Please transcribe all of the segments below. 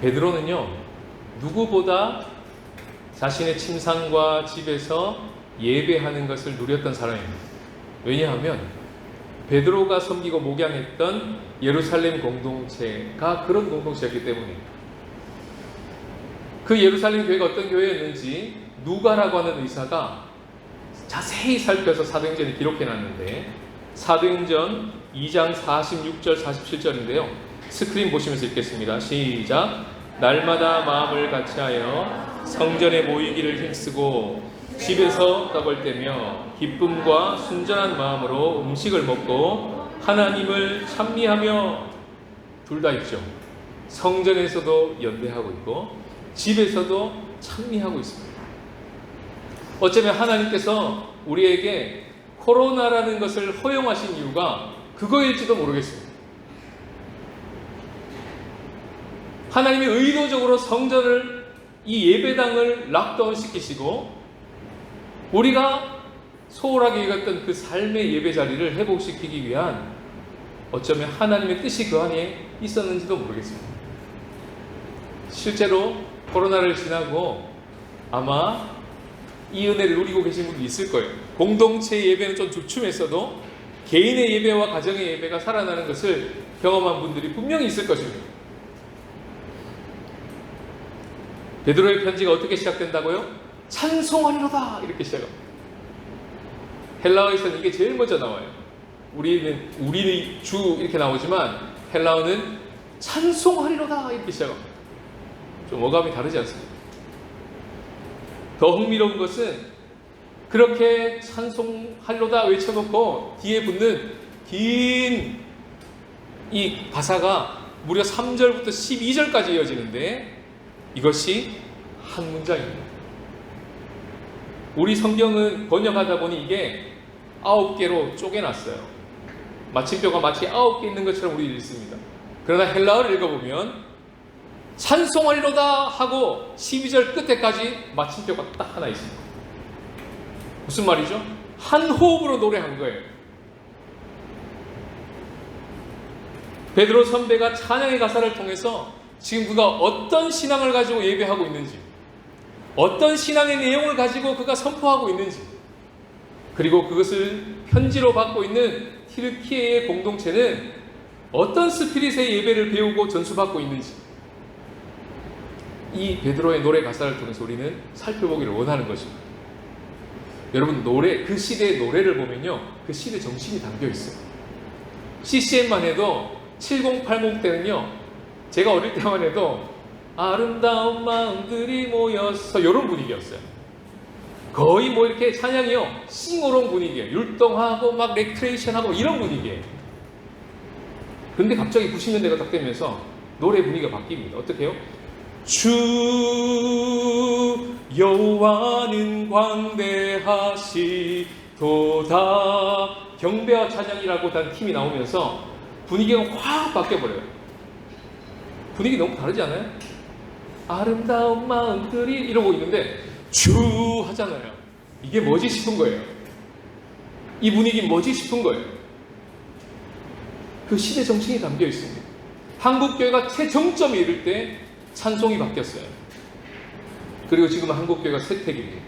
베드로는요, 누구보다 자신의 침상과 집에서 예배하는 것을 누렸던 사람입니다. 왜냐하면 베드로가 섬기고 목양했던 예루살렘 공동체가 그런 공동체였기 때문에. 그 예루살렘 교회가 어떤 교회였는지 누가라고 하는 의사가 자세히 살펴서 사도행전에 기록해놨는데, 사도행전 2장 46절 47절인데요 스크린 보시면서 읽겠습니다. 시작. 날마다 마음을 같이하여 성전에 모이기를 힘쓰고 집에서 떡을 떼며 기쁨과 순전한 마음으로 음식을 먹고 하나님을 찬미하며. 둘 다 있죠. 성전에서도 연대하고 있고 집에서도 찬미하고 있습니다. 어쩌면 하나님께서 우리에게 코로나라는 것을 허용하신 이유가 그거일지도 모르겠습니다. 하나님이 의도적으로 성전을, 이 예배당을 락다운 시키시고 우리가 소홀하게 여겼던 그 삶의 예배 자리를 회복시키기 위한, 어쩌면 하나님의 뜻이 그 안에 있었는지도 모르겠습니다. 실제로 코로나를 지나고 아마 이 은혜를 누리고 계신 분도 있을 거예요. 공동체 예배는 좀 주춤했어도 개인의 예배와 가정의 예배가 살아나는 것을 경험한 분들이 분명히 있을 것입니다. 베드로의 편지가 어떻게 시작된다고요? 찬송하리로다, 이렇게 시작합니다. 헬라어에서는 이게 제일 먼저 나와요. 우리는 주 이렇게 나오지만 헬라어는 찬송하리로다 이렇게 시작합니다. 좀 어감이 다르지 않습니까? 더 흥미로운 것은 그렇게 찬송하리로다 외쳐놓고 뒤에 붙는 긴 이 가사가 무려 3절부터 12절까지 이어지는데, 이것이 한 문장입니다. 우리 성경은 번역하다 보니 이게 9개로 쪼개놨어요. 마침표가 마치 9개 있는 것처럼 우리 읽습니다. 그러나 헬라어를 읽어보면 찬송하리로다 하고 12절 끝에까지 마침표가 딱 하나 있습니다. 무슨 말이죠? 한 호흡으로 노래한 거예요. 베드로 선배가 찬양의 가사를 통해서 지금 그가 어떤 신앙을 가지고 예배하고 있는지, 어떤 신앙의 내용을 가지고 그가 선포하고 있는지, 그리고 그것을 편지로 받고 있는 튀르키예의 공동체는 어떤 스피릿의 예배를 배우고 전수받고 있는지, 이 베드로의 노래 가사를 통해서 우리는 살펴보기를 원하는 것입니다. 여러분, 노래, 그 시대의 노래를 보면요, 그 시대 정신이 담겨 있어요. CCM만 해도 7080 때는요, 제가 어릴 때만 해도 아름다운 마음들이 모여서 이런 분위기였어요. 거의 뭐 이렇게 찬양이요, 싱어롱 분위기예요. 율동하고 막 레크레이션하고 이런 분위기예요. 근데 갑자기 90년대가 딱 되면서 노래 분위기가 바뀝니다. 어떻게 해요? 주 여호와는 광대하시도다, 경배와 찬양이라고 단 팀이 나오면서 분위기가 확 바뀌어버려요. 분위기 너무 다르지 않아요? 아름다운 마음들이 이러고 있는데 주 하잖아요. 이게 뭐지 싶은 거예요. 이 분위기 뭐지 싶은 거예요. 그 시대 정신이 담겨 있습니다. 한국교회가 최정점에 이를 때 찬송이 바뀌었어요. 그리고 지금은 한국교회가 쇠퇴기입니다.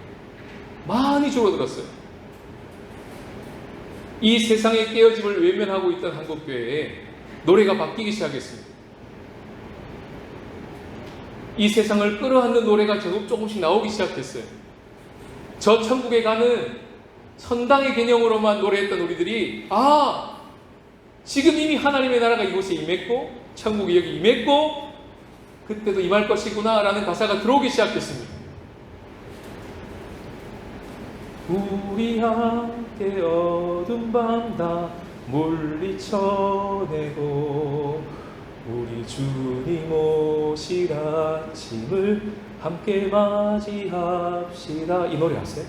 많이 줄어들었어요. 이 세상의 깨어짐을 외면하고 있던 한국교회에 노래가 바뀌기 시작했습니다. 이 세상을 끌어안는 노래가 조금씩 나오기 시작했어요. 저 천국에 가는 천당의 개념으로만 노래했던 우리들이, 지금 이미 하나님의 나라가 이곳에 임했고 천국이 여기 임했고 그때도 임할 것이구나 라는 가사가 들어오기 시작했습니다. 우리 함께 어두운 밤 다 물리쳐내고 우리 주님 오실 아침을 함께 맞이합시다. 이 노래 아세요?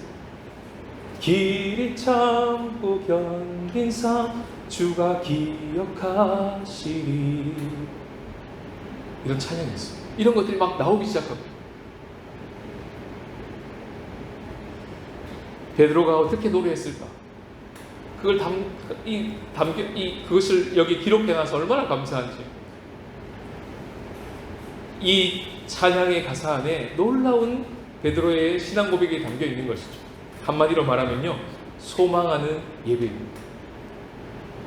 길이 참고 견딘 삶 주가 기억하시리. 이런 찬양이 있어요. 이런 것들이 막 나오기 시작합니다. 베드로가 어떻게 노래했을까? 그걸 그것을 여기 기록해놔서 얼마나 감사한지. 이 찬양의 가사 안에 놀라운 베드로의 신앙 고백이 담겨 있는 것이죠. 한마디로 말하면요, 소망하는 예배입니다.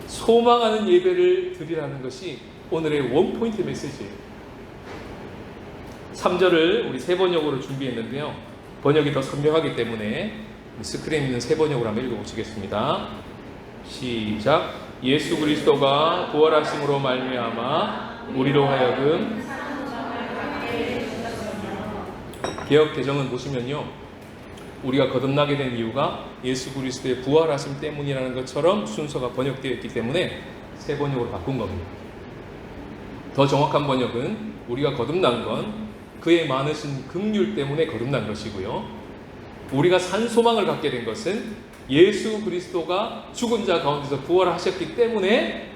소망하는 예배를 드리라는 것이 오늘의 원포인트 메시지예요. 3절을 우리 세 번역으로 준비했는데요, 번역이 더 선명하기 때문에 스크린에 있는 세 번역으로 한번 읽어보시겠습니다. 시작. 예수 그리스도가 부활하심으로 말미암아 우리로 하여금, 개역 개정은 보시면요, 우리가 거듭나게 된 이유가 예수 그리스도의 부활하심 때문이라는 것처럼 순서가 번역되어 있기 때문에 세 번역으로 바꾼 겁니다. 더 정확한 번역은 우리가 거듭난 건 그의 많으신 긍휼 때문에 거듭난 것이고요, 우리가 산 소망을 갖게 된 것은 예수 그리스도가 죽은 자 가운데서 부활하셨기 때문에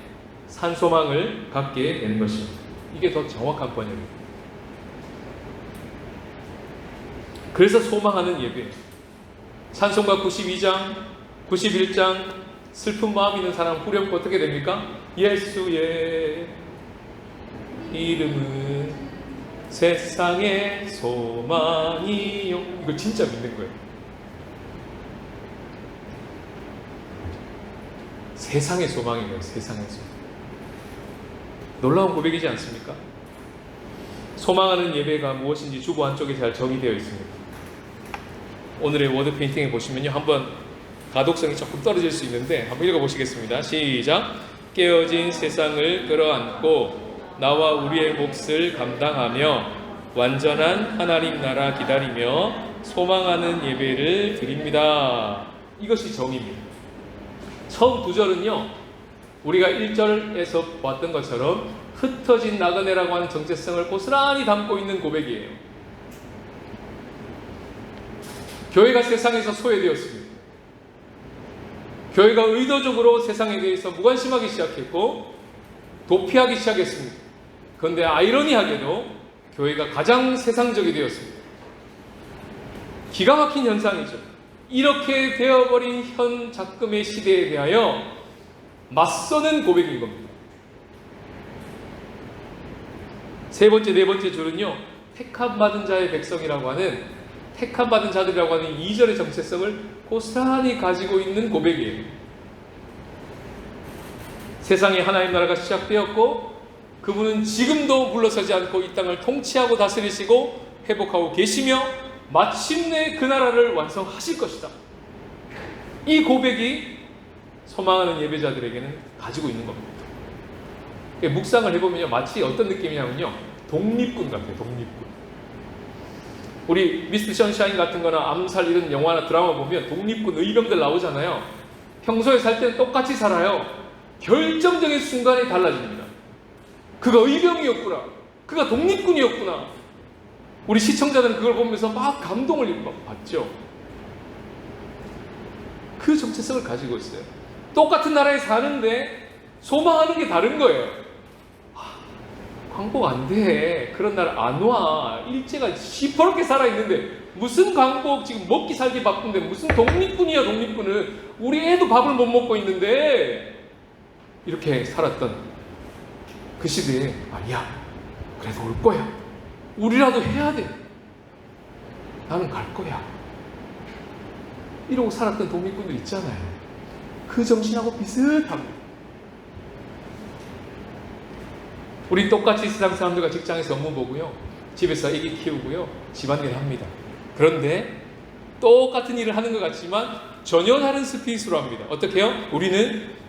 산 소망을 갖게 되는 것입니다. 이게 더 정확한 번역입니다. 그래서 소망하는 예배, 찬송가 92장, 91장 슬픈 마음 있는 사람 후렴구 어떻게 됩니까? 예수의 이름은 세상의 소망이요. 이거 진짜 믿는 거예요. 세상의 소망인 거예요. 세상의 소망. 놀라운 고백이지 않습니까? 소망하는 예배가 무엇인지 주보 안쪽에 잘 정의되어 있습니다. 오늘의 워드 페인팅에 보시면요, 한번 가독성이 조금 떨어질 수 있는데 한번 읽어보시겠습니다. 시작. 깨어진 세상을 끌어안고 나와 우리의 몫을 감당하며 완전한 하나님 나라 기다리며 소망하는 예배를 드립니다. 이것이 정의입니다. 처음 두 절은요, 우리가 1절에서 봤던 것처럼 흩어진 나그네라고 하는 정체성을 고스란히 담고 있는 고백이에요. 교회가 세상에서 소외되었습니다. 교회가 의도적으로 세상에 대해서 무관심하기 시작했고 도피하기 시작했습니다. 그런데 아이러니하게도 교회가 가장 세상적이 되었습니다. 기가 막힌 현상이죠. 이렇게 되어버린 현 작금의 시대에 대하여 맞서는 고백인 겁니다. 세 번째, 네 번째 줄은요, 택함받은 자의 백성이라고 하는, 택함받은 자들이라고 하는 2절의 정체성을 고스란히 가지고 있는 고백이에요. 세상에 하나님 나라가 시작되었고 그분은 지금도 물러서지 않고 이 땅을 통치하고 다스리시고 회복하고 계시며 마침내 그 나라를 완성하실 것이다. 이 고백이 소망하는 예배자들에게는 가지고 있는 겁니다. 묵상을 해보면요, 마치 어떤 느낌이냐면요, 독립군 같아요. 독립군. 우리 미스터 션샤인 같은 거나 암살 이런 영화나 드라마 보면 독립군 의병들 나오잖아요. 평소에 살 때는 똑같이 살아요. 결정적인 순간에 달라집니다. 그가 의병이었구나, 그가 독립군이었구나. 우리 시청자들은 그걸 보면서 막 감동을 받죠. 그 정체성을 가지고 있어요. 똑같은 나라에 사는데 소망하는 게 다른 거예요. 광복 안 돼. 그런 날 안 와. 일제가 시퍼렇게 살아있는데 무슨 광복, 지금 먹기 살기 바쁜데 무슨 독립군이야. 독립군은 우리 애도 밥을 못 먹고 있는데. 이렇게 살았던 그 시대에 아니야, 그래도 올 거야, 우리라도 해야 돼, 나는 갈 거야, 이러고 살았던 독립군들 있잖아요. 그 정신하고 비슷합니다. 우리 똑같이 세상 사람들과 직장에서 업무 보고요, 집에서 아기 키우고요, 집안일 합니다. 그런데 똑같은 일을 하는 것 같지만 전혀 다른 스피릿으로 합니다. 어떻게 해요? 우리는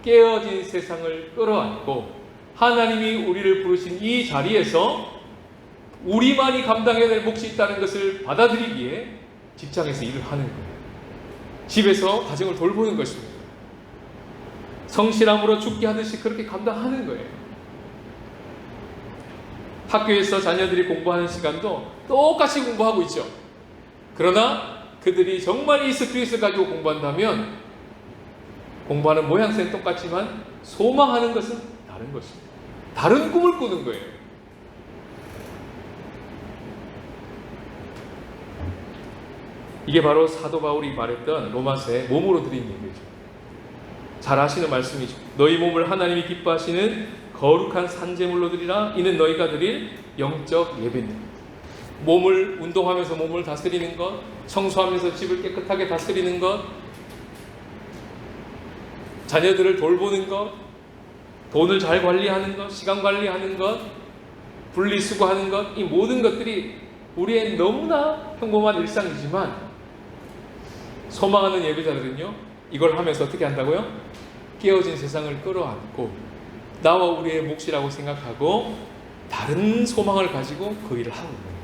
깨어진 세상을 끌어안고 하나님이 우리를 부르신 이 자리에서 우리만이 감당해야 될 몫이 있다는 것을 받아들이기에 직장에서 일을 하는 거예요. 집에서 가정을 돌보는 것입니다. 성실함으로 죽게 하듯이 그렇게 감당하는 거예요. 학교에서 자녀들이 공부하는 시간도 똑같이 공부하고 있죠. 그러나 그들이 정말 이 스피릿을 가지고 공부한다면 공부하는 모양새는 똑같지만 소망하는 것은 다른 것입니다. 다른 꿈을 꾸는 거예요. 이게 바로 사도 바울이 말했던 로마서의 몸으로 드린 예배죠. 잘 아시는 말씀이죠. 너희 몸을 하나님이 기뻐하시는 거룩한 산제물로 드리라. 이는 너희가 드릴 영적 예배입니다. 몸을 운동하면서 몸을 다스리는 것, 청소하면서 집을 깨끗하게 다스리는 것, 자녀들을 돌보는 것, 돈을 잘 관리하는 것, 시간 관리하는 것, 분리수거하는 것, 이 모든 것들이 우리의 너무나 평범한 일상이지만 소망하는 예배자들은요, 이걸 하면서 어떻게 한다고요? 깨어진 세상을 끌어안고 나와 우리의 몫이라고 생각하고 다른 소망을 가지고 그 일을 하고 있는 거예요.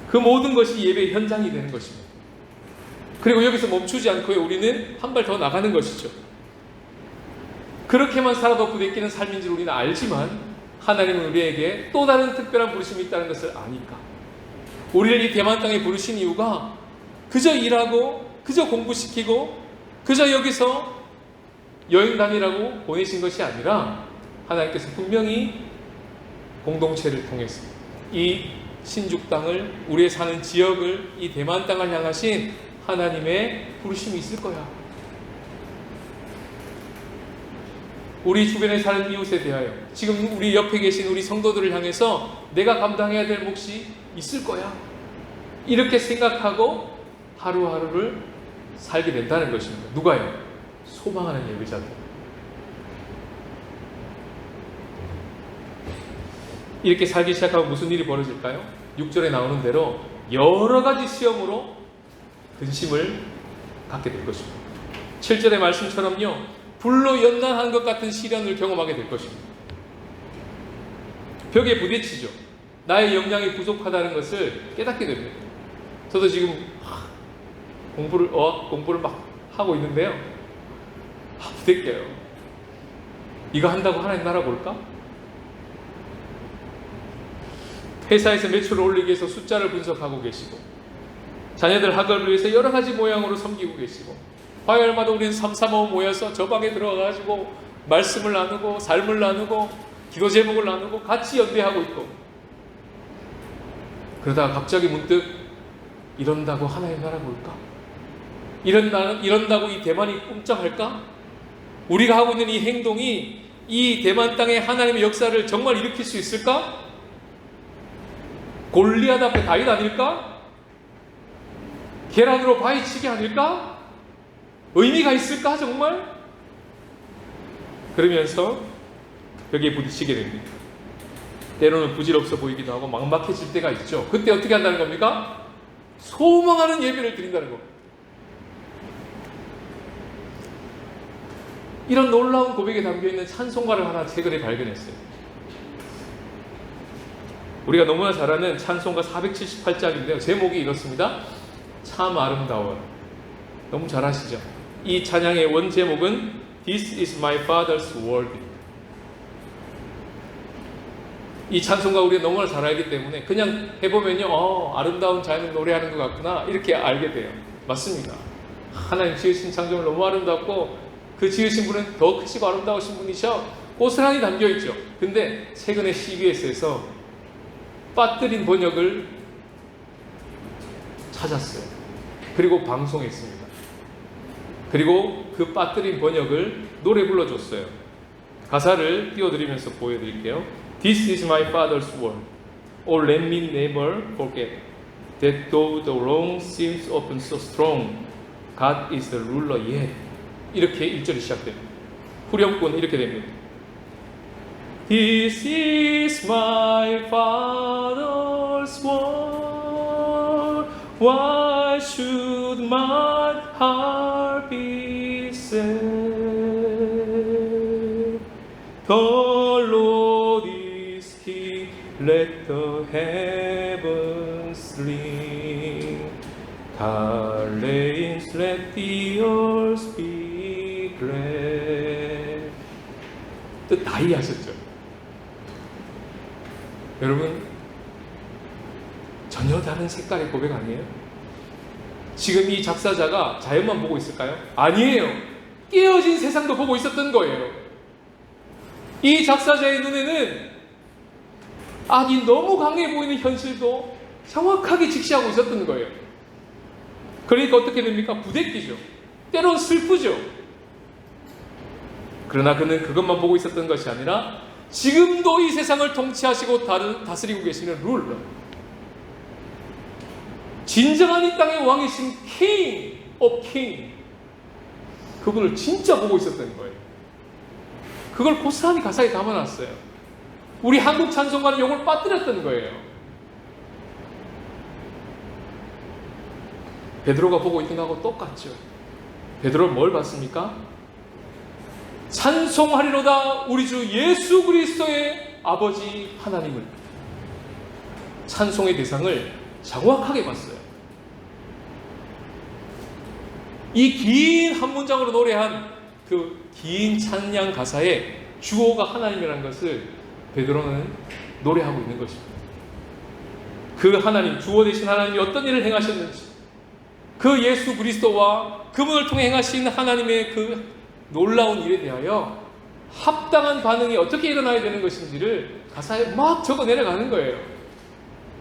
그 모든 것이 예배의 현장이 되는 것입니다. 그리고 여기서 멈추지 않고 우리는 한 발 더 나가는 것이죠. 그렇게만 살아도 부대끼는 삶인 줄 우리는 알지만 하나님은 우리에게 또 다른 특별한 부르심이 있다는 것을 아니까 우리를 이 대만 땅에 부르신 이유가 그저 일하고 그저 공부시키고 그저 여기서 여행 다니라고 보내신 것이 아니라 하나님께서 분명히 공동체를 통해서 이 신죽 땅을, 우리의 사는 지역을, 이 대만 땅을 향하신 하나님의 부르심이 있을 거야. 우리 주변에 사는 이웃에 대하여, 지금 우리 옆에 계신 우리 성도들을 향해서 내가 감당해야 될 몫이 있을 거야. 이렇게 생각하고 하루하루를 살게 된다는 것입니다. 누가요? 소망하는 예배자들. 이렇게 살기 시작하면 무슨 일이 벌어질까요? 6절에 나오는 대로 여러 가지 시험으로 근심을 갖게 될 것입니다. 7절의 말씀처럼요, 불로 연단한 것 같은 시련을 경험하게 될 것입니다. 벽에 부딪히죠. 나의 역량이 부족하다는 것을 깨닫게 됩니다. 저도 지금 공부를 막 하고 있는데요, 부대껴요. 이거 한다고 하나님 나라 볼까? 회사에서 매출을 올리기 위해서 숫자를 분석하고 계시고, 자녀들 학업을 위해서 여러 가지 모양으로 섬기고 계시고, 화요일마다 우리는 335 모여서 저 방에 들어가가지고 말씀을 나누고 삶을 나누고 기도 제목을 나누고 같이 연대하고 있고, 그러다가 갑자기 문득 이런다고 하나님 나라 볼까? 이런다고 이 대만이 꿈쩍할까? 우리가 하고 있는 이 행동이 이 대만 땅에 하나님의 역사를 정말 일으킬 수 있을까? 골리앗 앞에 다윗 아닐까? 계란으로 바위치기 아닐까? 의미가 있을까 정말? 그러면서 벽에 부딪히게 됩니다. 때로는 부질없어 보이기도 하고 막막해질 때가 있죠. 그때 어떻게 한다는 겁니까? 소망하는 예배를 드린다는 겁니다. 이런 놀라운 고백에 담겨있는 찬송가를 하나 최근에 발견했어요. 우리가 너무나 잘 아는 찬송가 478장인데요. 제목이 이렇습니다. 참 아름다워. 너무 잘 아시죠? 이 찬양의 원 제목은 This is my father's world. 이 찬송가 우리가 너무나 잘 알기 때문에 그냥 해보면요, 아름다운 자연을 노래하는 것 같구나 이렇게 알게 돼요. 맞습니다. 하나님 지으신 창조물 너무 아름답고 그 지으신 분은 더 크시고 아름다우신 분이셔. 고스란히 담겨있죠. 근데 최근에 CBS에서 빠뜨린 번역을 찾았어요. 그리고 방송했습니다. 그리고 그 빠뜨린 번역을 노래 불러줬어요. 가사를 띄워드리면서 보여드릴게요. This is my father's world. Oh, let me never forget that though the wrong seems often so strong, God is the ruler yet. 이렇게 1절이 시작됩니다. 후렴구는 이렇게 됩니다. This is my father's world. Why should my heart be sad? The Lord is King. Let the heavens ring. God reigns. Let the earth be glad. 뜻 다 이해하셨죠? 여러분, 전혀 다른 색깔의 고백 아니에요? 지금 이 작사자가 자연만 보고 있을까요? 아니에요. 깨어진 세상도 보고 있었던 거예요. 이 작사자의 눈에는 악이 너무 강해 보이는 현실도 정확하게 직시하고 있었던 거예요. 그러니까 어떻게 됩니까? 부대끼죠. 때론 슬프죠. 그러나 그는 그것만 보고 있었던 것이 아니라 지금도 이 세상을 통치하시고 다스리고 계시는 룰러, 진정한 이 땅의 왕이신 King of King, 그분을 진짜 보고 있었던 거예요. 그걸 고스란히 가사에 담아놨어요. 우리 한국 찬송가는 이걸 빠뜨렸던 거예요. 베드로가 보고 있는 거하고 똑같죠. 베드로는 뭘 봤습니까? 찬송하리로다 우리 주 예수 그리스도의 아버지 하나님을. 찬송의 대상을 정확하게 봤어요. 이 긴 한 문장으로 노래한 그 긴 찬양 가사에 주어가 하나님이라는 것을 베드로는 노래하고 있는 것입니다. 그 하나님, 주어 되신 하나님이 어떤 일을 행하셨는지, 그 예수 그리스도와 그분을 통해 행하신 하나님의 그 놀라운 일에 대하여 합당한 반응이 어떻게 일어나야 되는 것인지를 가사에 막 적어 내려가는 거예요.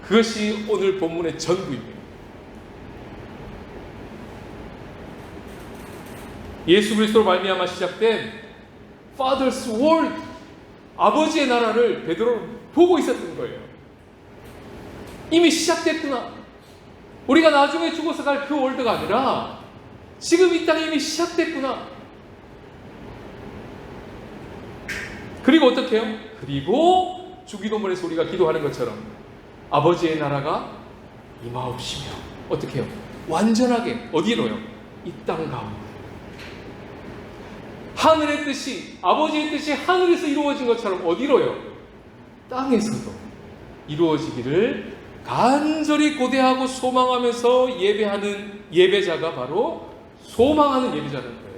그것이 오늘 본문의 전부입니다. 예수 그리스도로 말미암아 시작된 Father's World, 아버지의 나라를 베드로는 보고 있었던 거예요. 이미 시작됐구나. 우리가 나중에 죽어서 갈 그 월드가 아니라 지금 이 땅에 이미 시작됐구나. 그리고 어떻게 해요? 그리고 주기도문에서 우리가 기도하는 것처럼 아버지의 나라가 임하옵시며, 어떻게 해요? 완전하게 어디로요? 이 땅 가운데. 하늘의 뜻이, 아버지의 뜻이 하늘에서 이루어진 것처럼 어디로요? 땅에서도 이루어지기를 간절히 고대하고 소망하면서 예배하는 예배자가 바로 소망하는 예배자라는 거예요.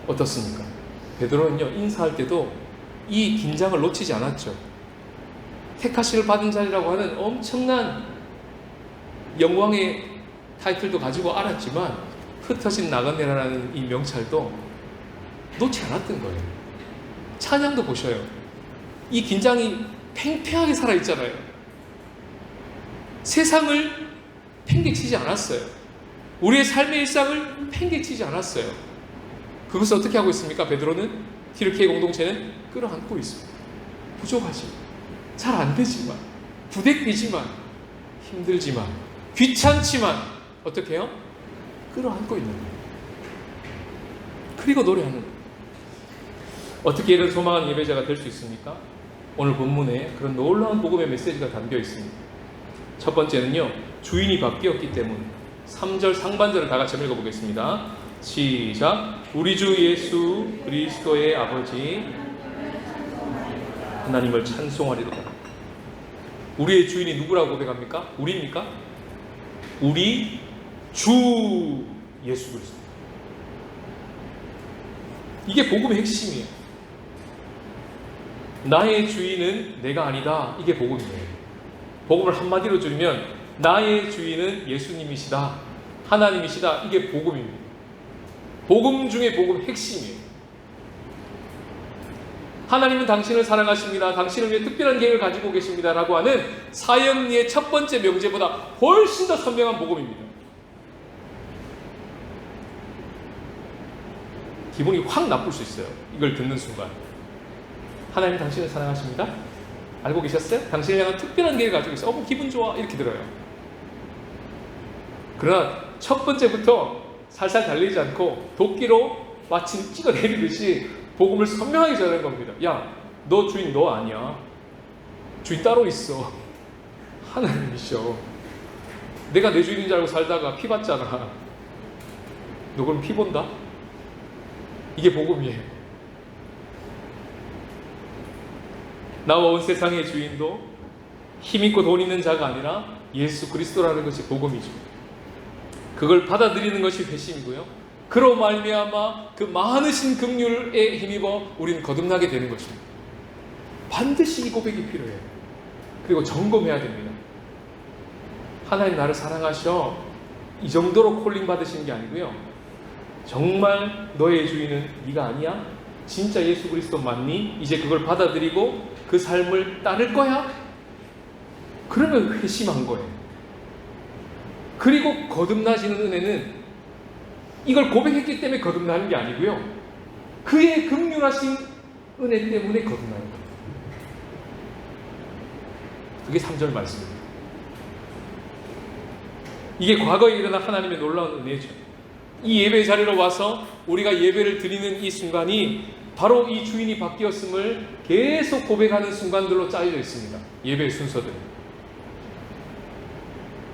어떻습니까? 베드로는요, 인사할 때도 이 긴장을 놓치지 않았죠. 택하심을 받은 자리라고 하는 엄청난 영광의 타이틀도 가지고 알았지만 흩어진 나그네라는 이 명찰도 놓지 않았던 거예요. 찬양도 보셔요. 이 긴장이 팽팽하게 살아있잖아요. 세상을 팽개치지 않았어요. 우리의 삶의 일상을 팽개치지 않았어요. 그것을 어떻게 하고 있습니까? 베드로는 디르케 공동체는 끌어안고 있습니다. 부족하지만, 잘 안 되지만, 부대끼지만, 힘들지만, 귀찮지만 어떻게 해요? 끌어안고 있는 거예요. 그리고 노래하는 거예요. 어떻게 이런 소망한 예배자가 될 수 있습니까? 오늘 본문에 그런 놀라운 복음의 메시지가 담겨 있습니다. 첫 번째는요, 주인이 바뀌었기 때문. 3절 상반절을 다 같이 읽어보겠습니다. 시작. 우리 주 예수 그리스도의 아버지 하나님을 찬송하리로다. 우리의 주인이 누구라고 고백합니까? 우리입니까? 우리 주 예수 그리스도. 이게 복음의 핵심이에요. 나의 주인은 내가 아니다. 이게 복음이에요. 복음을 한마디로 줄이면 나의 주인은 예수님이시다, 하나님이시다. 이게 복음입니다. 복음 중에 복음 핵심이에요. 하나님은 당신을 사랑하십니다. 당신을 위해 특별한 계획을 가지고 계십니다. 라고 하는 사형리의 첫 번째 명제보다 훨씬 더 선명한 복음입니다. 기분이 확 나쁠 수 있어요. 이걸 듣는 순간. 하나님 당신을 사랑하십니다. 알고 계셨어요? 당신을 향한 특별한 계획을 가지고 있어요. 기분 좋아. 이렇게 들어요. 그러나 첫 번째부터 살살 달리지 않고 도끼로 마침 찍어내리듯이 복음을 선명하게 전하는 겁니다. 야, 너 주인 너 아니야. 주인 따로 있어. 하나님이셔. 내가 내 주인인 줄 알고 살다가 피 봤잖아. 너 그럼 피 본다? 이게 복음이에요. 나와 온 세상의 주인도 힘있고 돈 있는 자가 아니라 예수 그리스도라는 것이 복음이죠. 그걸 받아들이는 것이 회심이고요. 그로 말미암아 그 많으신 긍휼에 힘입어 우리는 거듭나게 되는 것입니다. 반드시 이 고백이 필요해요. 그리고 점검해야 됩니다. 하나님 나를 사랑하셔. 이 정도로 콜링 받으신 게 아니고요. 정말 너의 주인은 네가 아니야? 진짜 예수 그리스도 맞니? 이제 그걸 받아들이고 그 삶을 따를 거야? 그러면 회심한 거예요. 그리고 거듭나시는 은혜는 이걸 고백했기 때문에 거듭나는 게 아니고요. 그의 긍휼하신 은혜 때문에 거듭나는 거예요. 그게 3절 말씀입니다. 이게 과거에 일어난 하나님의 놀라운 은혜죠. 이 예배 자리로 와서 우리가 예배를 드리는 이 순간이 바로 이 주인이 바뀌었음을 계속 고백하는 순간들로 짜여져 있습니다. 예배의 순서들은.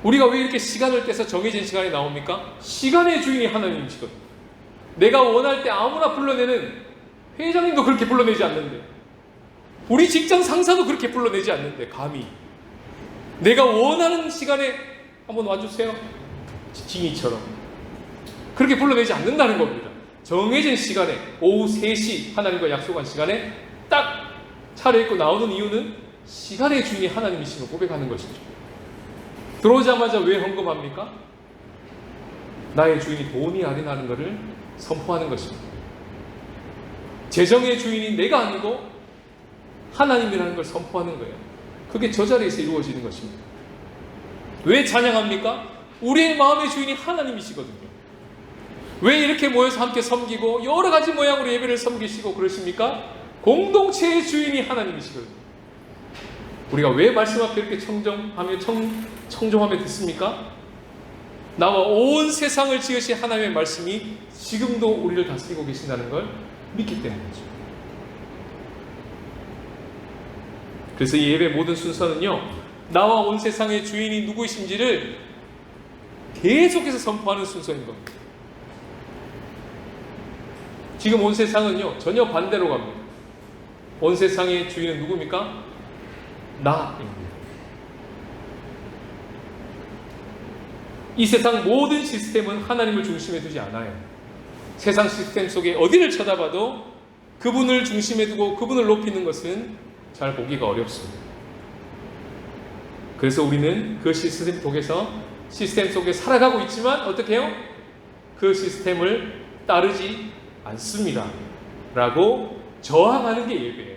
우리가 왜 이렇게 시간을 떼서 정해진 시간에 나옵니까? 시간의 주인이 하나님이시거든요. 내가 원할 때 아무나 불러내는 회장님도 그렇게 불러내지 않는데, 우리 직장 상사도 그렇게 불러내지 않는데, 감히 내가 원하는 시간에 한번 와주세요, 징이처럼 그렇게 불러내지 않는다는 겁니다. 정해진 시간에 오후 3시 하나님과 약속한 시간에 딱 차려입고 나오는 이유는 시간의 주인이 하나님이심을 고백하는 것이죠. 들어오자마자 왜 헌금합니까? 나의 주인이 돈이 아니라는 것을 선포하는 것입니다. 재정의 주인이 내가 아니고 하나님이라는 걸 선포하는 거예요. 그게 저 자리에서 이루어지는 것입니다. 왜 찬양합니까? 우리의 마음의 주인이 하나님이시거든요. 왜 이렇게 모여서 함께 섬기고 여러 가지 모양으로 예배를 섬기시고 그러십니까? 공동체의 주인이 하나님이시거든요. 우리가 왜 말씀 앞에 이렇게 청종하며 듣습니까? 나와 온 세상을 지으신 하나님의 말씀이 지금도 우리를 다스리고 계신다는 걸 믿기 때문이죠. 그래서 이 예배 모든 순서는요, 나와 온 세상의 주인이 누구이신지를 계속해서 선포하는 순서인 겁니다. 지금 온 세상은요, 전혀 반대로 갑니다. 온 세상의 주인은 누굽니까? 나입니다. 이 세상 모든 시스템은 하나님을 중심에 두지 않아요. 세상 시스템 속에 어디를 쳐다봐도 그분을 중심에 두고 그분을 높이는 것은 잘 보기가 어렵습니다. 그래서 우리는 그 시스템 속에 살아가고 있지만 어떻게 해요? 그 시스템을 따르지 않습니다 라고 저항하는 게 예배예요.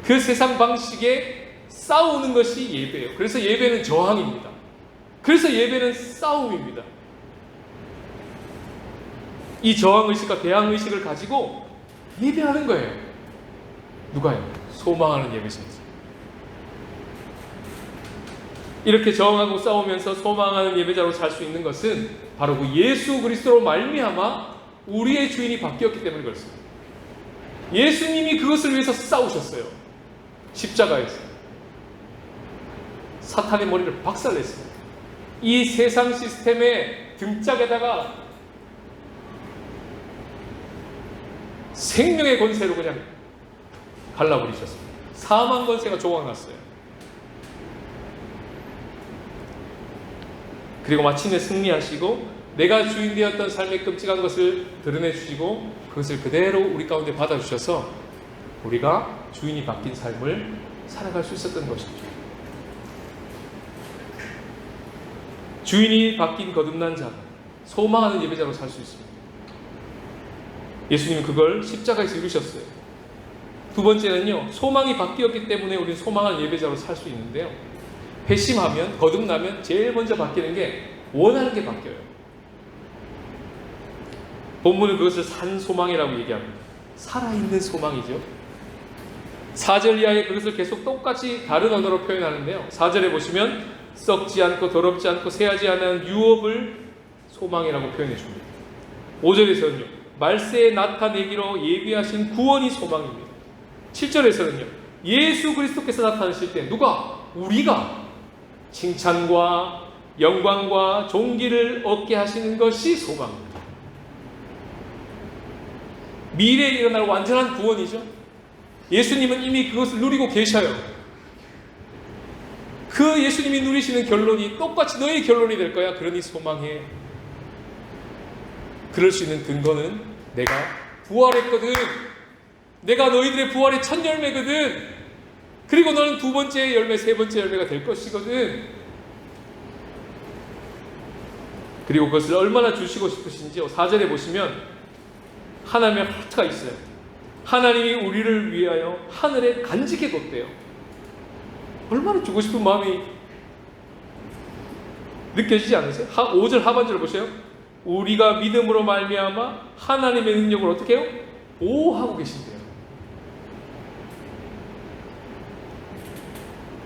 그 세상 방식에 싸우는 것이 예배예요. 그래서 예배는 저항입니다. 그래서 예배는 싸움입니다. 이 저항의식과 대항의식을 가지고 예배하는 거예요. 누가요? 소망하는 예배입니다. 이렇게 저항하고 싸우면서 소망하는 예배자로 살 수 있는 것은 바로 그 예수 그리스도로 말미암아 우리의 주인이 바뀌었기 때문에 그렇습니다. 예수님이 그것을 위해서 싸우셨어요. 십자가에서 사탄의 머리를 박살냈어요. 이 세상 시스템의 등짝에다가 생명의 권세로 그냥 갈라버리셨습니다. 사망 권세가 조각났어요. 그리고 마침내 승리하시고 내가 주인 되었던 삶의 끔찍한 것을 드러내주시고 그것을 그대로 우리 가운데 받아주셔서 우리가 주인이 바뀐 삶을 살아갈 수 있었던 것이죠. 주인이 바뀐 거듭난 자가 소망하는 예배자로 살 수 있습니다. 예수님은 그걸 십자가에서 이루셨어요. 두 번째는요, 소망이 바뀌었기 때문에 우리는 소망하는 예배자로 살 수 있는데요, 회심하면, 거듭나면 제일 먼저 바뀌는 게 원하는 게 바뀌어요. 본문은 그것을 산 소망이라고 얘기합니다. 살아있는 소망이죠. 4절 이하에 그것을 계속 똑같이 다른 언어로 표현하는데요, 4절에 보시면 썩지 않고 더럽지 않고 새하지 않은 유업을 소망이라고 표현해 줍니다. 5절에서는요, 말세에 나타내기로 예비하신 구원이 소망입니다. 7절에서는요, 예수 그리스도께서 나타나실 때 우리가 칭찬과 영광과 존귀를 얻게 하시는 것이 소망입니다. 미래에 일어날 완전한 구원이죠. 예수님은 이미 그것을 누리고 계셔요. 그 예수님이 누리시는 결론이 똑같이 너의 결론이 될 거야. 그러니 소망해. 그럴 수 있는 근거는 내가 부활했거든. 내가 너희들의 부활의 첫 열매거든. 그리고 너는 두 번째 열매, 세 번째 열매가 될 것이거든. 그리고 그것을 얼마나 주시고 싶으신지요, 4절에 보시면 하나님의 하트가 있어요. 하나님이 우리를 위하여 하늘에 간직해 뒀대요. 얼마나 주고 싶은 마음이 느껴지지 않으세요? 5절 하반절을 보세요. 우리가 믿음으로 말미암아 하나님의 능력을 어떻게 해요? 보호하고 계신대요.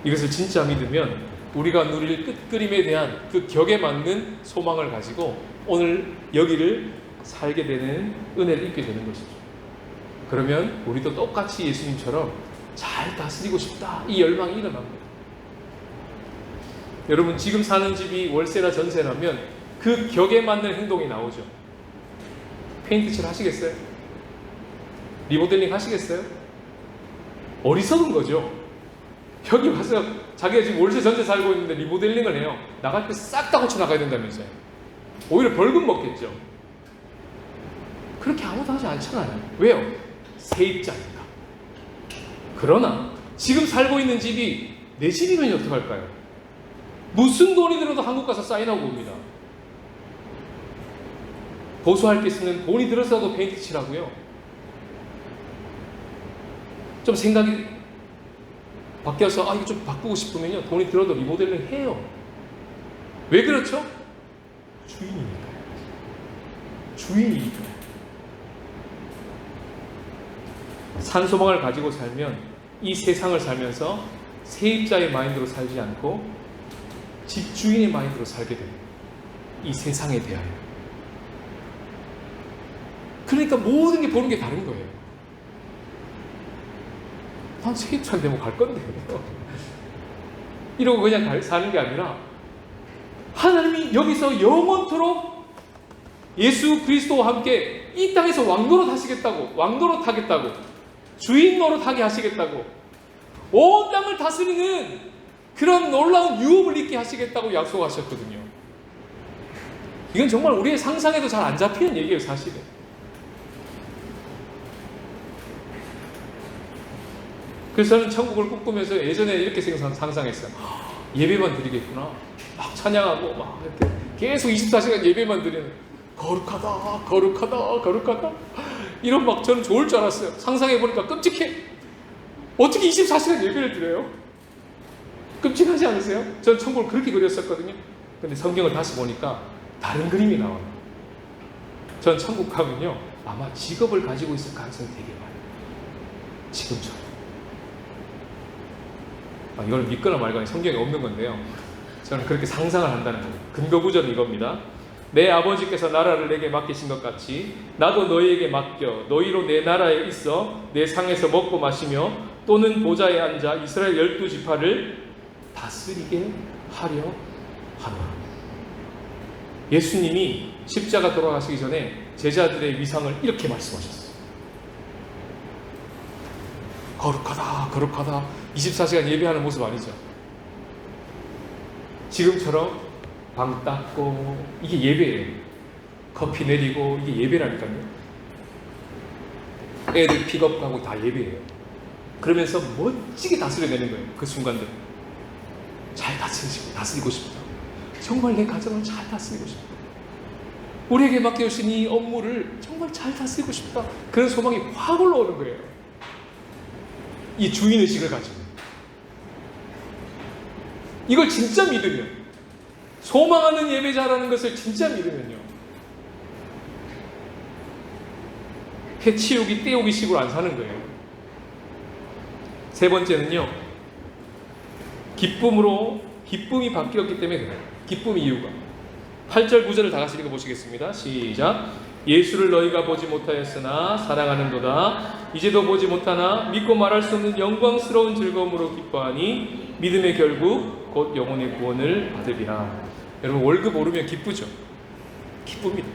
이것을 진짜 믿으면 우리가 누릴 끝그림에 대한 그 격에 맞는 소망을 가지고 오늘 여기를 살게 되는 은혜를 입게 되는 것이죠. 그러면 우리도 똑같이 예수님처럼 잘 다스리고 싶다, 이 열망이 일어납니다. 여러분, 지금 사는 집이 월세나 전세라면 그 격에 맞는 행동이 나오죠. 페인트 칠 하시겠어요? 리모델링 하시겠어요? 어리석은 거죠. 여기 와서 자기가 지금 월세 전세 살고 있는데 리모델링을 해요. 나갈 때 싹 다 고쳐 나가야 된다면서요. 오히려 벌금 먹겠죠. 그렇게 아무도 하지 않잖아요. 왜요? 세입자니까. 그러나 지금 살고 있는 집이 내 집이면 어떡할까요? 무슨 돈이 들어도 한국 가서 사인하고 옵니다. 보수할 게 있으면 돈이 들어서도 페인트 칠하고요. 좀 생각이 바뀌어서 이거 좀 바꾸고 싶으면요, 돈이 들어도 리모델링 해요. 왜 그렇죠? 주인이니까요. 주인이니까요. 산소망을 가지고 살면 이 세상을 살면서 세입자의 마인드로 살지 않고 집주인의 마인드로 살게 됩니다. 이 세상에 대하여. 그러니까 모든 게 보는 게 다른 거예요. 난 세입자인데 뭐 갈 건데 이러고 그냥 사는 게 아니라 하나님이 여기서 영원토록 예수 그리스도와 함께 이 땅에서 왕노릇 하시겠다고, 왕노릇 하겠다고, 주인 노릇 하게 하시겠다고, 온 땅을 다스리는 그런 놀라운 유업을 있게 하시겠다고 약속하셨거든요. 이건 정말 우리의 상상에도 잘 안 잡히는 얘기예요, 사실은. 그래서 저는 천국을 꿈꾸면서 예전에 이렇게 상상했어요. 예배만 드리겠구나. 막 찬양하고 막 이렇게 계속 24시간 예배만 드리는, 거룩하다, 거룩하다, 거룩하다, 이런 막 저는 좋을 줄 알았어요. 상상해보니까 끔찍해. 어떻게 24시간 예배를 드려요? 끔찍하지 않으세요? 저는 천국을 그렇게 그렸었거든요. 근데 성경을 다시 보니까 다른 그림이 나와요. 전 천국 가면요, 아마 직업을 가지고 있을 가능성이 되게 많아요. 지금처럼. 이걸 믿거나 말거나 성경에 없는 건데요, 저는 그렇게 상상을 한다는 거예요. 근거 구절은 이겁니다. 내 아버지께서 나라를 내게 맡기신 것 같이 나도 너희에게 맡겨 너희로 내 나라에 있어 내 상에서 먹고 마시며 또는 보좌에 앉아 이스라엘 12지파를 다스리게 하려 하노라. 예수님이 십자가 돌아가시기 전에 제자들의 위상을 이렇게 말씀하셨어요. 거룩하다, 거룩하다. 24시간 예배하는 모습 아니죠. 지금처럼 방 닦고, 이게 예배예요. 커피 내리고, 이게 예배라니까요. 애들 픽업하고 다 예배예요. 그러면서 멋지게 다스려내는 거예요. 그 순간들. 잘 다스리고 싶다. 정말 내 가정을 잘 다스리고 싶다. 우리에게 맡겨주신 이 업무를 정말 잘 다스리고 싶다. 그런 소망이 확 올라오는 거예요. 이 주인의식을 가지고. 이걸 진짜 믿으면, 소망하는 예배자라는 것을 진짜 믿으면요, 해치우기, 떼우기 식으로 안 사는 거예요. 세 번째는요, 기쁨이 바뀌었기 때문에 그래요. 기쁨 이유가. 8절 9절을 다 같이 읽어보시겠습니다. 시작. 예수를 너희가 보지 못하였으나 사랑하는도다. 이제도 보지 못하나 믿고 말할 수 없는 영광스러운 즐거움으로 기뻐하니 믿음의 결국 곧 영혼의 구원을 받으리라. 여러분, 월급 오르면 기쁘죠? 기쁩니다.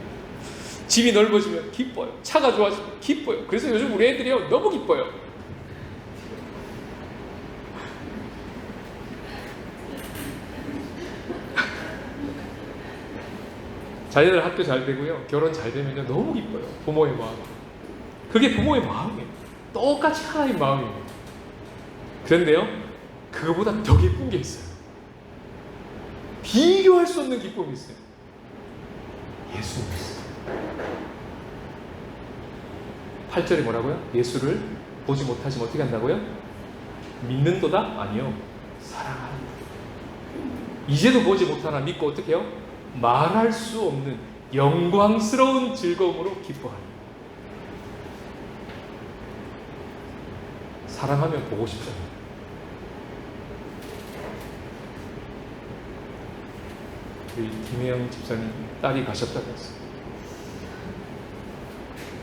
집이 넓어지면 기뻐요. 차가 좋아지면 기뻐요. 그래서 요즘 우리 애들이요, 너무 기뻐요. 자녀들 학교 잘 되고요, 결혼 잘 되면요, 너무 기뻐요. 부모의 마음. 그게 부모의 마음이에요. 똑같이 하나님 마음이에요. 그런데요, 그거보다 더 기쁜 게 있어요. 비교할 수 없는 기쁨이 있어요. 예수님 있어요. 8절에 뭐라고요? 예수를 보지 못하시면 어떻게 한다고요? 믿는도다? 아니요. 사랑한다. 이제도 보지 못하나 믿고 어떻게 해요? 말할 수 없는 영광스러운 즐거움으로 기뻐하니. 사랑하면 보고 싶잖아요. 우리 김혜영 집사님 딸이 가셨다고 했어요.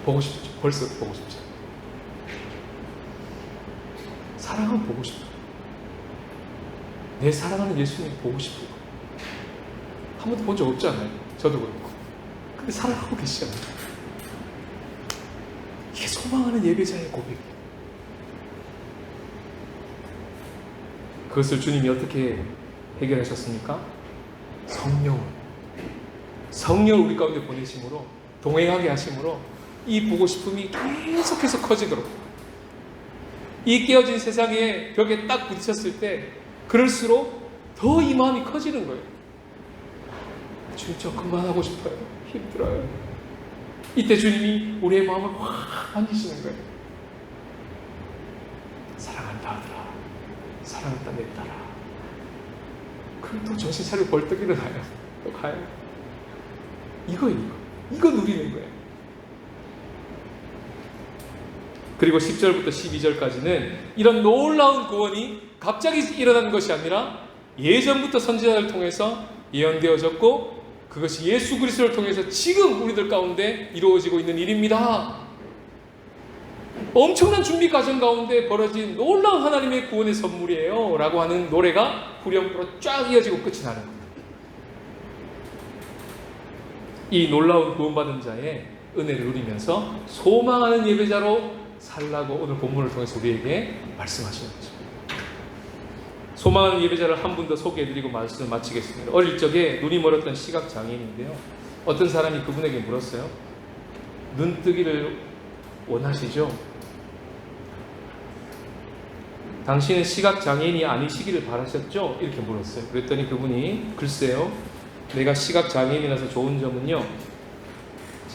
보고 싶죠. 벌써 보고 싶죠. 사랑은 보고 싶어. 내 사랑하는 예수님 보고 싶어요. 한 번도 본 적 없잖아요. 저도 그렇고. 근데 사랑하고 계시잖아요. 이게 소망하는 예배자의 고백이에요. 그것을 주님이 어떻게 해결하셨습니까? 성령을 우리 가운데 보내심으로, 동행하게 하심으로 이 보고 싶음이 계속해서 커지도록, 이 깨어진 세상의 벽에 딱 부딪혔을 때 그럴수록 더 이 마음이 커지는 거예요. 주님, 저 그만하고 싶어요. 힘들어요. 이때 주님이 우리의 마음을 확 만지시는 거예요. 사랑한다 아들아, 사랑한다 내 딸아. 그럼 또 정신 차리고 벌떡 일어나요. 또 가요. 이거 누리는 거예요. 그리고 10절부터 12절까지는 이런 놀라운 구원이 갑자기 일어난 것이 아니라 예전부터 선지자를 통해서 예언되어졌고, 그것이 예수 그리스도를 통해서 지금 우리들 가운데 이루어지고 있는 일입니다. 엄청난 준비 과정 가운데 벌어진 놀라운 하나님의 구원의 선물이에요 라고 하는 노래가 후렴구로 쫙 이어지고 끝이 나는 겁니다. 이 놀라운 구원받은 자의 은혜를 누리면서 소망하는 예배자로 살라고 오늘 본문을 통해서 우리에게 말씀하시는 거죠. 소망하는 예배자를 한 분 더 소개해드리고 말씀을 마치겠습니다. 어릴 적에 눈이 멀었던 시각장애인인데요, 어떤 사람이 그분에게 물었어요. 눈뜨기를 원하시죠? 당신은 시각장애인이 아니시기를 바라셨죠? 이렇게 물었어요. 그랬더니 그분이, 글쎄요, 내가 시각장애인이라서 좋은 점은요,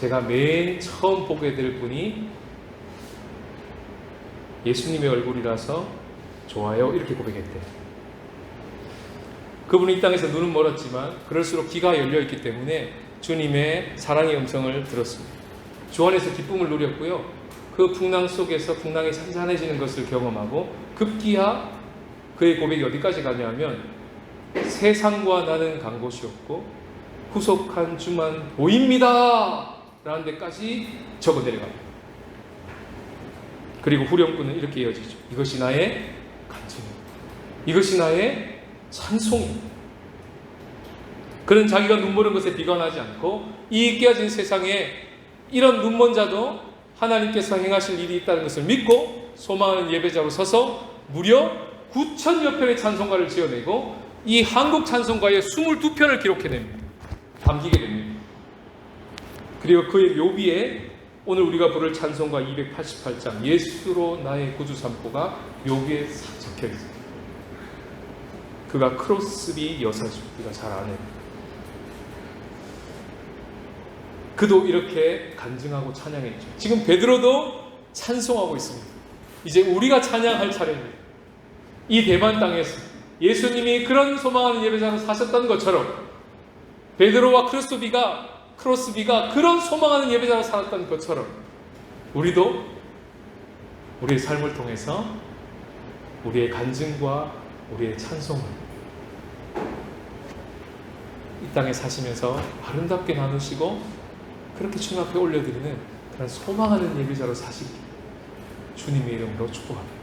제가 맨 처음 보게 될 분이 예수님의 얼굴이라서 좋아요. 이렇게 고백했대요. 그분은 이 땅에서 눈은 멀었지만 그럴수록 귀가 열려있기 때문에 주님의 사랑의 음성을 들었습니다. 주 안에서 기쁨을 누렸고요, 그 풍랑 속에서 풍랑이 잔잔해지는 것을 경험하고 급기야 그의 고백이 어디까지 가냐면, 세상과 나는 간 곳이 없고 후속한 주만 보입니다 라는 데까지 적어 내려갑니다. 그리고 후렴구는 이렇게 이어지죠. 이것이 나의 간증입니다. 이것이 나의 찬송입니다. 그는 자기가 눈먼 것에 비관하지 않고 이 깨어진 세상에 이런 눈먼 자도 하나님께서 행하실 일이 있다는 것을 믿고 소망하는 예배자로 서서 무려 9,000여 편의 찬송가를 지어내고 이 한국 찬송가의 22편을 기록해냅니다. 담기게 됩니다. 그리고 그의 묘비에 오늘 우리가 부를 찬송가 288장 예수로 나의 구주 삼고가 묘비에 적혀 있습니다. 그가 크로스비 여사죠. 우리가 잘 아는. 그도 이렇게 간증하고 찬양했죠. 지금 베드로도 찬송하고 있습니다. 이제 우리가 찬양할 차례입니다. 이 대만 땅에서 예수님이 그런 소망하는 예배자로 사셨던 것처럼 베드로와 크로스비가 그런 소망하는 예배자로 살았던 것처럼 우리도 우리의 삶을 통해서 우리의 간증과 우리의 찬송을 이 땅에 사시면서 아름답게 나누시고 그렇게 주님 앞에 올려드리는 그런 소망하는 예배자로 사시기 주님의 이름으로 축복합니다.